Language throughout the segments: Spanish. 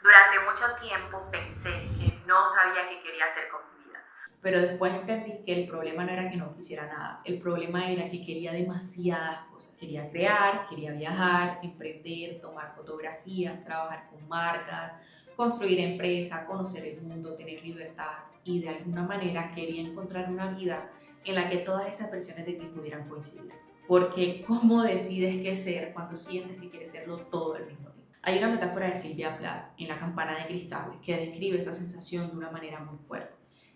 Durante mucho tiempo pensé que no sabía qué quería hacer con mi vida. Pero después entendí que el problema no era que no quisiera nada, el problema era que quería demasiadas cosas. Quería crear, quería viajar, emprender, tomar fotografías, trabajar con marcas, construir empresa, conocer el mundo, tener libertad y de alguna manera quería encontrar una vida en la que todas esas versiones de ti pudieran coincidir. Porque ¿cómo decides qué ser cuando sientes que quieres serlo todo al mismo tiempo? Hay una metáfora de Sylvia Plath en La campana de cristal que describe esa sensación de una manera muy fuerte.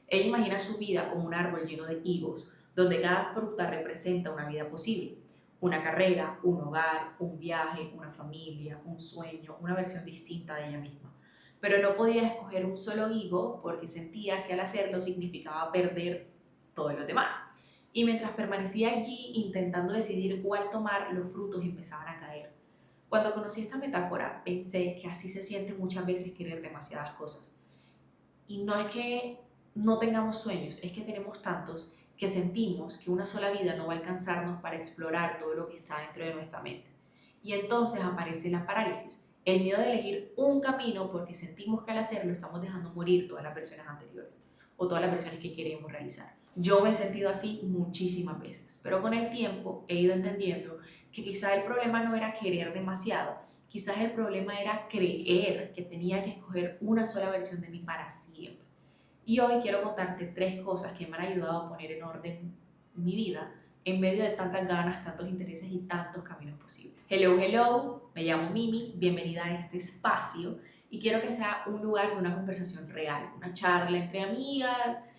Ella imagina su vida como un árbol lleno de higos, donde cada fruta representa una vida posible, una carrera, un hogar, un viaje, una familia, un sueño, una versión distinta de ella misma. Pero no podía escoger un solo higo porque sentía que al hacerlo significaba perder todos los demás. Y mientras permanecía allí intentando decidir cuál tomar, los frutos empezaban a caer. Cuando conocí esta metáfora, pensé que así se siente muchas veces querer demasiadas cosas. Y no es que no tengamos sueños, es que tenemos tantos que sentimos que una sola vida no va a alcanzarnos para explorar todo lo que está dentro de nuestra mente. Y entonces aparece la parálisis, el miedo de elegir un camino porque sentimos que al hacerlo estamos dejando morir todas las versiones anteriores o todas las versiones que queremos realizar. Yo me he sentido así muchísimas veces, pero con el tiempo he ido entendiendo que quizá el problema no era querer demasiado, quizás el problema era creer que tenía que escoger una sola versión de mí para siempre. Y hoy quiero contarte 3 cosas que me han ayudado a poner en orden mi vida en medio de tantas ganas, tantos intereses y tantos caminos posibles. Hello, hello, me llamo Mimi, bienvenida a este espacio y quiero que sea un lugar de una conversación real, una charla entre amigas,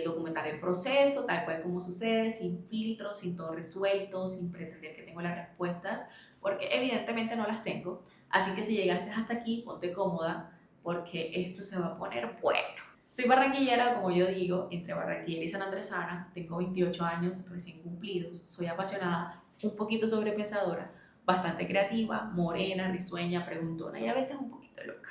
documentar el proceso tal cual como sucede, sin filtros, sin todo resuelto, sin pretender que tengo las respuestas, porque evidentemente no las tengo. Así que si llegaste hasta aquí, ponte cómoda porque esto se va a poner bueno. Soy barranquillera, como yo digo, entre Barranquilla y San Andresana, tengo 28 años recién cumplidos, soy apasionada, un poquito sobrepensadora, bastante creativa, morena, risueña, preguntona y a veces un poquito loca.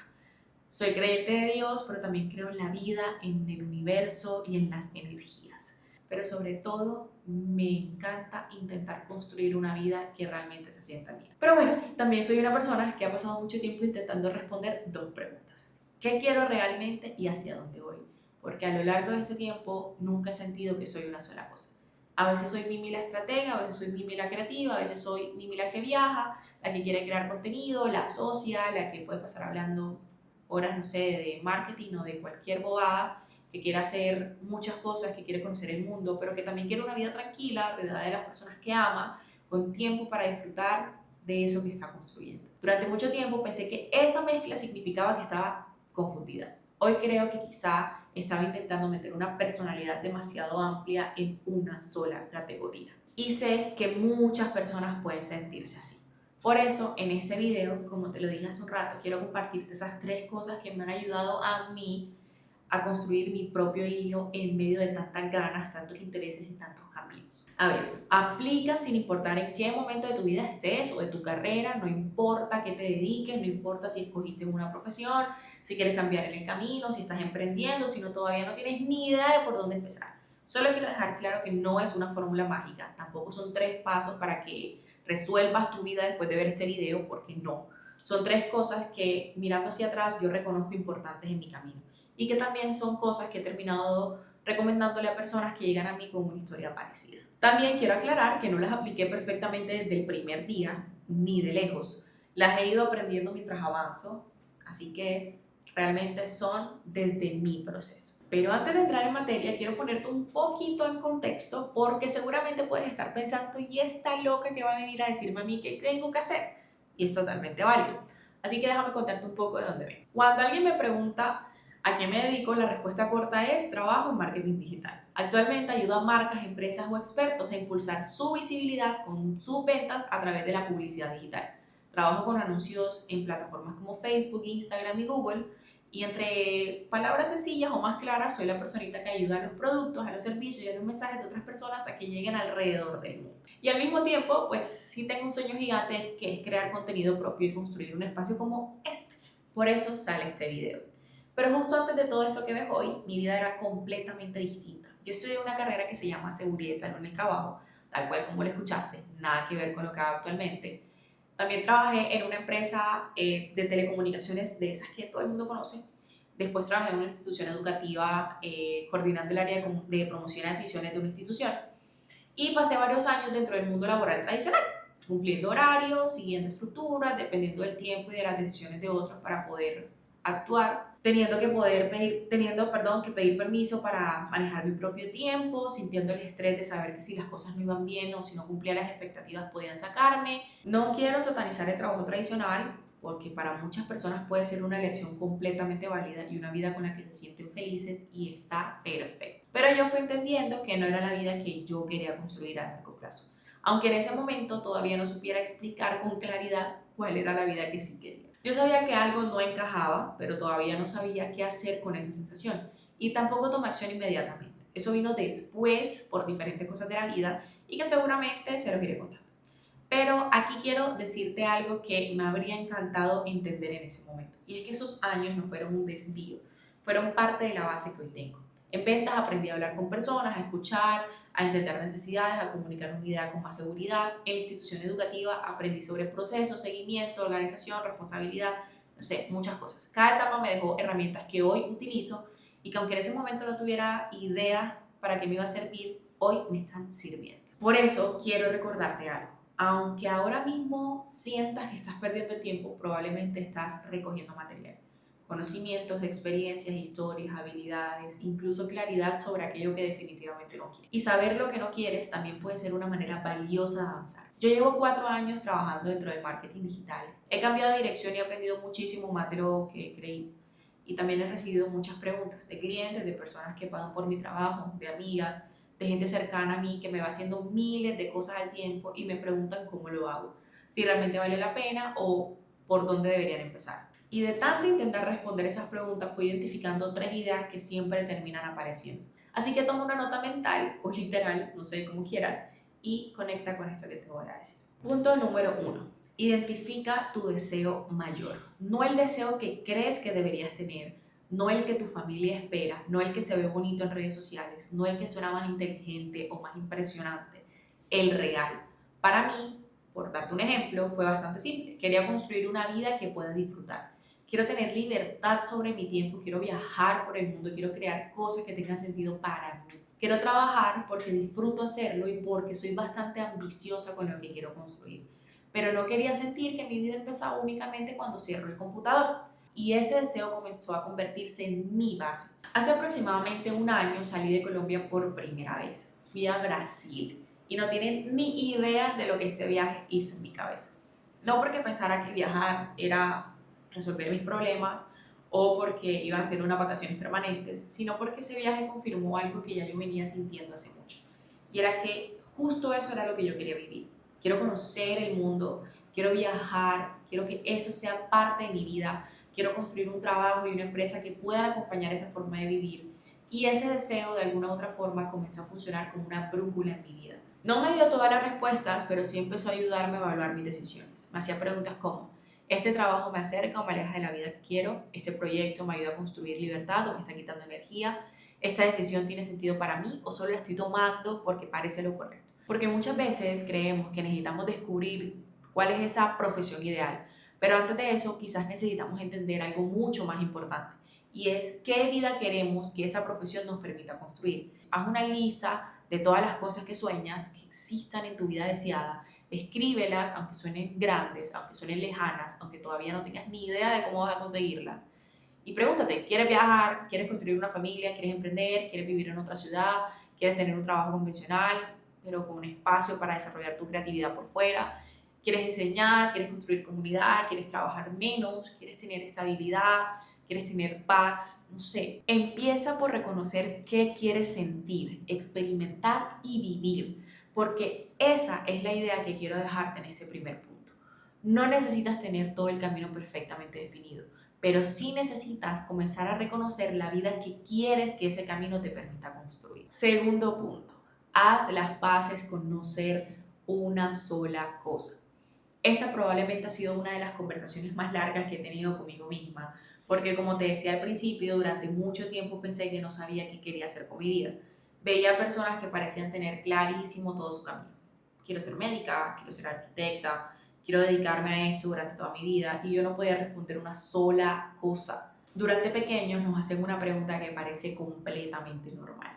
Soy creyente de Dios, pero también creo en la vida, en el universo y en las energías. Pero sobre todo, me encanta intentar construir una vida que realmente se sienta mía. Pero bueno, también soy una persona que ha pasado mucho tiempo intentando responder 2 preguntas. ¿Qué quiero realmente y hacia dónde voy? Porque a lo largo de este tiempo nunca he sentido que soy una sola cosa. A veces soy Mimi la estratega, a veces soy Mimi la creativa, a veces soy Mimi la que viaja, la que quiere crear contenido, la socia, la que puede pasar hablando horas, no sé, de marketing o de cualquier bobada, que quiere hacer muchas cosas, que quiere conocer el mundo, pero que también quiere una vida tranquila, rodeada de las personas que ama, con tiempo para disfrutar de eso que está construyendo. Durante mucho tiempo pensé que esa mezcla significaba que estaba confundida. Hoy creo que quizá estaba intentando meter una personalidad demasiado amplia en una sola categoría. Y sé que muchas personas pueden sentirse así. Por eso, en este video, como te lo dije hace un rato, quiero compartirte esas 3 cosas que me han ayudado a mí a construir mi propio hilo en medio de tantas ganas, tantos intereses y tantos caminos. A ver, aplican sin importar en qué momento de tu vida estés o de tu carrera, no importa qué te dediques, no importa si escogiste una profesión, si quieres cambiar en el camino, si estás emprendiendo, si no todavía no tienes ni idea de por dónde empezar. Solo quiero dejar claro que no es una fórmula mágica, tampoco son 3 pasos para que resuelvas tu vida después de ver este video, porque no. Son 3 cosas que mirando hacia atrás yo reconozco importantes en mi camino y que también son cosas que he terminado recomendándole a personas que llegan a mí con una historia parecida. También quiero aclarar que no las apliqué perfectamente desde el primer día, ni de lejos. Las he ido aprendiendo mientras avanzo, así que realmente son desde mi proceso. Pero antes de entrar en materia, quiero ponerte un poquito en contexto porque seguramente puedes estar pensando, ¿y esta loca que va a venir a decirme a mí qué tengo que hacer? Y es totalmente válido. Así que déjame contarte un poco de dónde vengo. Cuando alguien me pregunta ¿a qué me dedico? La respuesta corta es trabajo en marketing digital. Actualmente ayudo a marcas, empresas o expertos a impulsar su visibilidad con sus ventas a través de la publicidad digital. Trabajo con anuncios en plataformas como Facebook, Instagram y Google. Y entre palabras sencillas o más claras, soy la personita que ayuda a los productos, a los servicios y a los mensajes de otras personas a que lleguen alrededor del mundo. Y al mismo tiempo, pues sí tengo un sueño gigante que es crear contenido propio y construir un espacio como este. Por eso sale este video. Pero justo antes de todo esto que ves hoy, mi vida era completamente distinta. Yo estudié una carrera que se llama Seguridad y Salud en el Trabajo, tal cual como lo escuchaste, nada que ver con lo que hago actualmente. También trabajé en una empresa de telecomunicaciones de esas que todo el mundo conoce. Después trabajé en una institución educativa coordinando el área de promoción y admisiones de una institución. Y pasé varios años dentro del mundo laboral tradicional, cumpliendo horarios, siguiendo estructuras, dependiendo del tiempo y de las decisiones de otros para poder actuar, teniendo que pedir permiso para manejar mi propio tiempo, sintiendo el estrés de saber que si las cosas no iban bien o si no cumplía las expectativas podían sacarme. No quiero satanizar el trabajo tradicional, porque para muchas personas puede ser una elección completamente válida y una vida con la que se sienten felices y está perfecto. Pero yo fui entendiendo que no era la vida que yo quería construir a largo plazo, aunque en ese momento todavía no supiera explicar con claridad cuál era la vida que sí quería. Yo sabía que algo no encajaba, pero todavía no sabía qué hacer con esa sensación y tampoco tomé acción inmediatamente. Eso vino después por diferentes cosas de la vida y que seguramente se los iré contando. Pero aquí quiero decirte algo que me habría encantado entender en ese momento. Y es que esos años no fueron un desvío, fueron parte de la base que hoy tengo. En ventas aprendí a hablar con personas, a escuchar, a entender necesidades, a comunicar una idea con más seguridad. En la institución educativa aprendí sobre procesos, seguimiento, organización, responsabilidad, no sé, muchas cosas. Cada etapa me dejó herramientas que hoy utilizo y que aunque en ese momento no tuviera idea para qué me iba a servir, hoy me están sirviendo. Por eso quiero recordarte algo. Aunque ahora mismo sientas que estás perdiendo el tiempo, probablemente estás recogiendo material, conocimientos, experiencias, historias, habilidades, incluso claridad sobre aquello que definitivamente no quieres. Y saber lo que no quieres también puede ser una manera valiosa de avanzar. Yo llevo 4 años trabajando dentro del marketing digital. He cambiado de dirección y he aprendido muchísimo más de lo que creí. Y también he recibido muchas preguntas de clientes, de personas que pagan por mi trabajo, de amigas, de gente cercana a mí que me va haciendo miles de cosas al tiempo y me preguntan cómo lo hago, si realmente vale la pena o por dónde deberían empezar. Y de tanto intentar responder esas preguntas fui identificando 3 ideas que siempre terminan apareciendo. Así que toma una nota mental o literal, no sé cómo quieras, y conecta con esto que te voy a decir. Punto número 1. Identifica tu deseo mayor, no el deseo que crees que deberías tener, no el que tu familia espera, no el que se ve bonito en redes sociales, no el que suena más inteligente o más impresionante, el real. Para mí, por darte un ejemplo, fue bastante simple. Quería construir una vida que pueda disfrutar. Quiero tener libertad sobre mi tiempo, quiero viajar por el mundo, quiero crear cosas que tengan sentido para mí. Quiero trabajar porque disfruto hacerlo y porque soy bastante ambiciosa con lo que quiero construir. Pero no quería sentir que mi vida empezaba únicamente cuando cierro el computador. Y ese deseo comenzó a convertirse en mi base. Hace aproximadamente un año salí de Colombia por primera vez. Fui a Brasil y no tienen ni idea de lo que este viaje hizo en mi cabeza. No porque pensara que viajar era resolver mis problemas o porque iban a ser unas vacaciones permanentes, sino porque ese viaje confirmó algo que ya yo venía sintiendo hace mucho. Y era que justo eso era lo que yo quería vivir. Quiero conocer el mundo, quiero viajar, quiero que eso sea parte de mi vida. Quiero construir un trabajo y una empresa que puedan acompañar esa forma de vivir. Y ese deseo de alguna u otra forma comenzó a funcionar como una brújula en mi vida. No me dio todas las respuestas, pero sí empezó a ayudarme a evaluar mis decisiones. Me hacía preguntas como, ¿este trabajo me acerca o me aleja de la vida que quiero? ¿Este proyecto me ayuda a construir libertad o me está quitando energía? ¿Esta decisión tiene sentido para mí o solo la estoy tomando porque parece lo correcto? Porque muchas veces creemos que necesitamos descubrir cuál es esa profesión ideal. Pero antes de eso, quizás necesitamos entender algo mucho más importante y es qué vida queremos que esa profesión nos permita construir. Haz una lista de todas las cosas que sueñas, que existan en tu vida deseada, escríbelas, aunque suenen grandes, aunque suenen lejanas, aunque todavía no tengas ni idea de cómo vas a conseguirlas. Y pregúntate, ¿quieres viajar? ¿Quieres construir una familia? ¿Quieres emprender? ¿Quieres vivir en otra ciudad? ¿Quieres tener un trabajo convencional, pero con un espacio para desarrollar tu creatividad por fuera? ¿Quieres enseñar? ¿Quieres construir comunidad? ¿Quieres trabajar menos? ¿Quieres tener estabilidad? ¿Quieres tener paz? No sé. Empieza por reconocer qué quieres sentir, experimentar y vivir, porque esa es la idea que quiero dejarte en este primer punto. No necesitas tener todo el camino perfectamente definido, pero sí necesitas comenzar a reconocer la vida que quieres que ese camino te permita construir. Segundo punto, haz las paces con no ser una sola cosa. Esta probablemente ha sido una de las conversaciones más largas que he tenido conmigo misma, porque como te decía al principio, durante mucho tiempo pensé que no sabía qué quería hacer con mi vida. Veía personas que parecían tener clarísimo todo su camino. Quiero ser médica, quiero ser arquitecta, quiero dedicarme a esto durante toda mi vida, y yo no podía responder una sola cosa. Durante pequeños nos hacen una pregunta que parece completamente normal.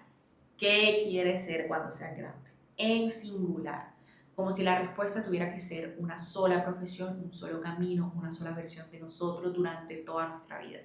¿Qué quieres ser cuando seas grande? En singular, como si la respuesta tuviera que ser una sola profesión, un solo camino, una sola versión de nosotros durante toda nuestra vida.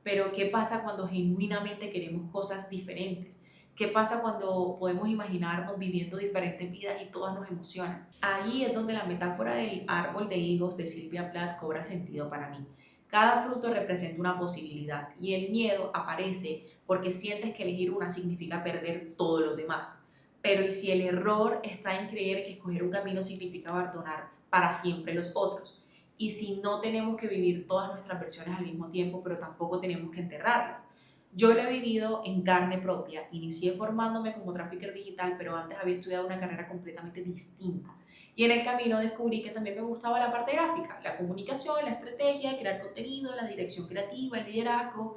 Pero ¿qué pasa cuando genuinamente queremos cosas diferentes? ¿Qué pasa cuando podemos imaginarnos viviendo diferentes vidas y todas nos emocionan? Ahí es donde la metáfora del árbol de higos de Sylvia Plath cobra sentido para mí. Cada fruto representa una posibilidad y el miedo aparece porque sientes que elegir una significa perder todos los demás. Pero ¿y si el error está en creer que escoger un camino significa abandonar para siempre los otros? Y si no tenemos que vivir todas nuestras versiones al mismo tiempo, pero tampoco tenemos que enterrarlas. Yo lo he vivido en carne propia. Inicié formándome como trafficker digital, pero antes había estudiado una carrera completamente distinta. Y en el camino descubrí que también me gustaba la parte gráfica, la comunicación, la estrategia, crear contenido, la dirección creativa, el liderazgo,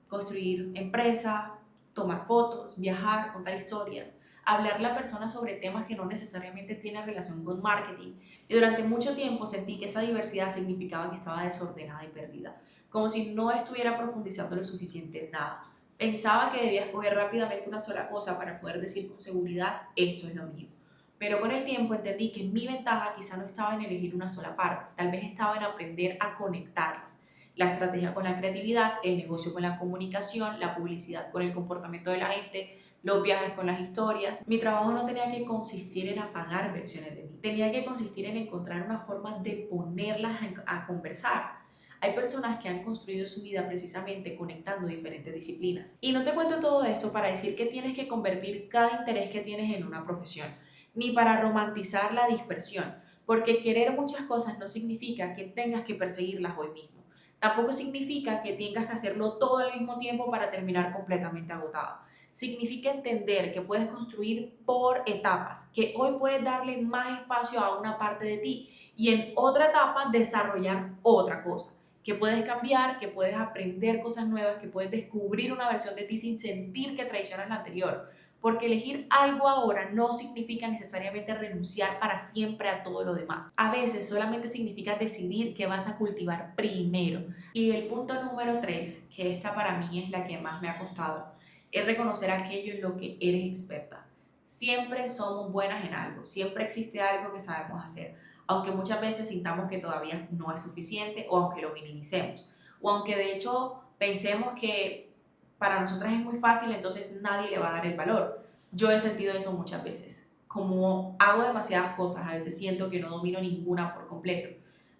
construir empresa, tomar fotos, viajar, contar historias, hablarle a personas sobre temas que no necesariamente tienen relación con marketing. Y durante mucho tiempo sentí que esa diversidad significaba que estaba desordenada y perdida, como si no estuviera profundizando lo suficiente en nada. Pensaba que debía escoger rápidamente una sola cosa para poder decir con seguridad, esto es lo mío. Pero con el tiempo entendí que mi ventaja quizá no estaba en elegir una sola parte, tal vez estaba en aprender a conectarlas. La estrategia con la creatividad, el negocio con la comunicación, la publicidad con el comportamiento de la gente, los viajes con las historias. Mi trabajo no tenía que consistir en apagar versiones de mí, tenía que consistir en encontrar una forma de ponerlas a conversar. Hay personas que han construido su vida precisamente conectando diferentes disciplinas. Y no te cuento todo esto para decir que tienes que convertir cada interés que tienes en una profesión, ni para romantizar la dispersión, porque querer muchas cosas no significa que tengas que perseguirlas hoy mismo. Tampoco significa que tengas que hacerlo todo al mismo tiempo para terminar completamente agotado. Significa entender que puedes construir por etapas, que hoy puedes darle más espacio a una parte de ti y en otra etapa desarrollar otra cosa, que puedes cambiar, que puedes aprender cosas nuevas, que puedes descubrir una versión de ti sin sentir que traicionas la anterior. Porque elegir algo ahora no significa necesariamente renunciar para siempre a todo lo demás. A veces solamente significa decidir qué vas a cultivar primero. Y el punto número 3, que esta para mí es la que más me ha costado, es reconocer aquello en lo que eres experta. Siempre somos buenas en algo, siempre existe algo que sabemos hacer, aunque muchas veces sintamos que todavía no es suficiente o aunque lo minimicemos, o aunque de hecho pensemos que para nosotras es muy fácil, entonces nadie le va a dar el valor. Yo he sentido eso muchas veces. Como hago demasiadas cosas, a veces siento que no domino ninguna por completo.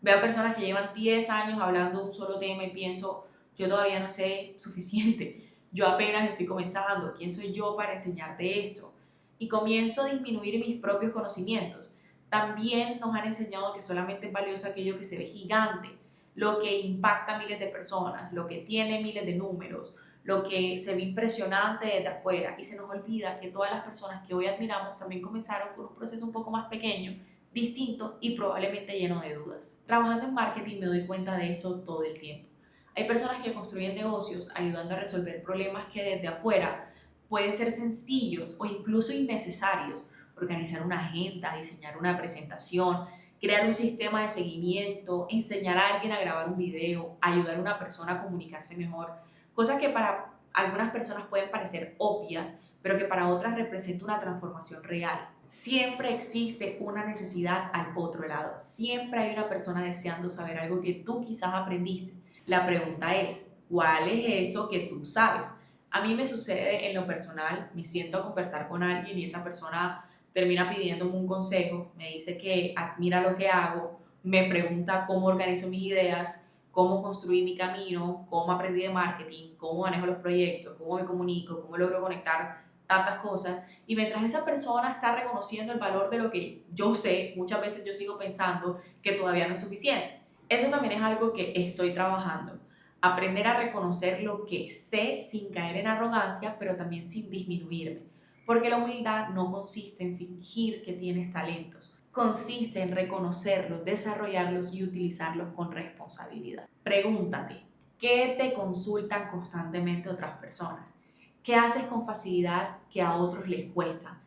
Veo personas que llevan 10 años hablando de un solo tema y pienso, yo todavía no sé suficiente. Yo apenas estoy comenzando. ¿Quién soy yo para enseñarte esto? Y comienzo a disminuir mis propios conocimientos. También nos han enseñado que solamente es valioso aquello que se ve gigante, lo que impacta a miles de personas, lo que tiene miles de números, lo que se ve impresionante desde afuera, y se nos olvida que todas las personas que hoy admiramos también comenzaron con un proceso un poco más pequeño, distinto y probablemente lleno de dudas. Trabajando en marketing me doy cuenta de esto todo el tiempo. Hay personas que construyen negocios ayudando a resolver problemas que desde afuera pueden ser sencillos o incluso innecesarios. Organizar una agenda, diseñar una presentación, crear un sistema de seguimiento, enseñar a alguien a grabar un video, ayudar a una persona a comunicarse mejor. Cosas que para algunas personas pueden parecer obvias, pero que para otras representa una transformación real. Siempre existe una necesidad al otro lado. Siempre hay una persona deseando saber algo que tú quizás aprendiste. La pregunta es, ¿cuál es eso que tú sabes? A mí me sucede en lo personal, me siento a conversar con alguien y esa persona termina pidiéndome un consejo, me dice que admira lo que hago, me pregunta cómo organizo mis ideas, cómo construí mi camino, cómo aprendí de marketing, cómo manejo los proyectos, cómo me comunico, cómo logro conectar tantas cosas. Y mientras esa persona está reconociendo el valor de lo que yo sé, muchas veces yo sigo pensando que todavía no es suficiente. Eso también es algo que estoy trabajando. Aprender a reconocer lo que sé sin caer en arrogancia, pero también sin disminuirme. Porque la humildad no consiste en fingir que tienes talentos, consiste en reconocerlos, desarrollarlos y utilizarlos con responsabilidad. Pregúntate, ¿qué te consultan constantemente otras personas? ¿Qué haces con facilidad que a otros les cuesta?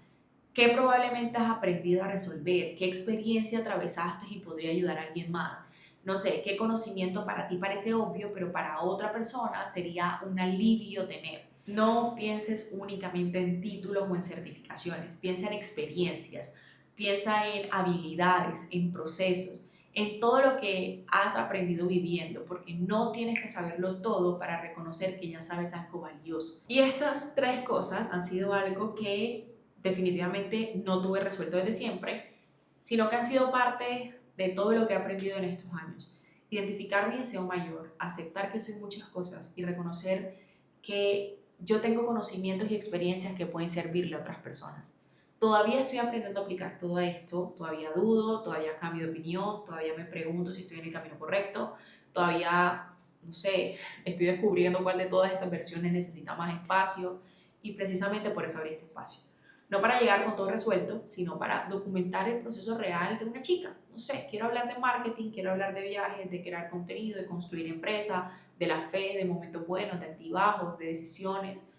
¿Qué probablemente has aprendido a resolver? ¿Qué experiencia atravesaste y podría ayudar a alguien más? No sé, ¿qué conocimiento para ti parece obvio, pero para otra persona sería un alivio tener? No pienses únicamente en títulos o en certificaciones, piensa en experiencias, piensa en habilidades, en procesos, en todo lo que has aprendido viviendo, porque no tienes que saberlo todo para reconocer que ya sabes algo valioso. Y estas tres cosas han sido algo que definitivamente no tuve resuelto desde siempre, sino que han sido parte de todo lo que he aprendido en estos años. Identificar mi deseo mayor, aceptar que soy muchas cosas y reconocer que yo tengo conocimientos y experiencias que pueden servirle a otras personas. Todavía estoy aprendiendo a aplicar todo esto, todavía dudo, todavía cambio de opinión, todavía me pregunto si estoy en el camino correcto, todavía, no sé, estoy descubriendo cuál de todas estas versiones necesita más espacio y precisamente por eso abrí este espacio. No para llegar con todo resuelto, sino para documentar el proceso real de una chica. No sé, quiero hablar de marketing, quiero hablar de viajes, de crear contenido, de construir empresa, de la fe, de momentos buenos, de altibajos, de decisiones,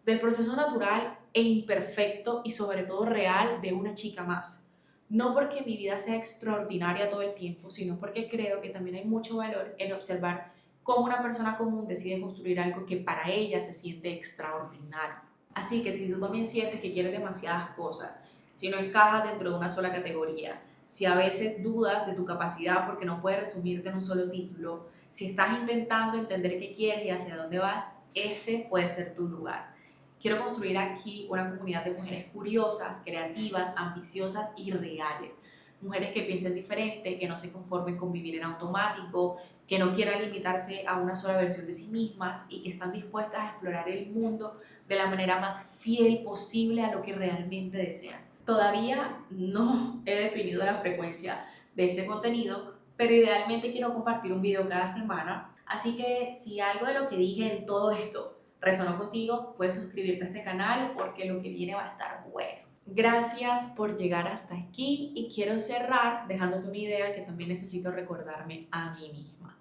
del proceso natural e imperfecto y sobre todo real de una chica más. No porque mi vida sea extraordinaria todo el tiempo, sino porque creo que también hay mucho valor en observar cómo una persona común decide construir algo que para ella se siente extraordinario. Así que si tú también sientes que quieres demasiadas cosas, si no encajas dentro de una sola categoría, si a veces dudas de tu capacidad porque no puedes resumirte en un solo título, si estás intentando entender qué quieres y hacia dónde vas, este puede ser tu lugar. Quiero construir aquí una comunidad de mujeres curiosas, creativas, ambiciosas y reales. Mujeres que piensen diferente, que no se conformen con vivir en automático, que no quieran limitarse a una sola versión de sí mismas y que están dispuestas a explorar el mundo de la manera más fiel posible a lo que realmente desean. Todavía no he definido la frecuencia de este contenido, pero idealmente quiero compartir un video cada semana. Así que si algo de lo que dije en todo esto resonó contigo, puedes suscribirte a este canal porque lo que viene va a estar bueno. Gracias por llegar hasta aquí y quiero cerrar dejándote una idea que también necesito recordarme a mí misma.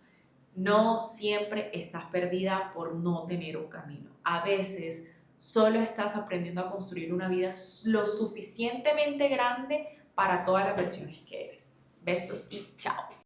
No siempre estás perdida por no tener un camino. A veces solo estás aprendiendo a construir una vida lo suficientemente grande para todas las versiones que eres. Besos y chao.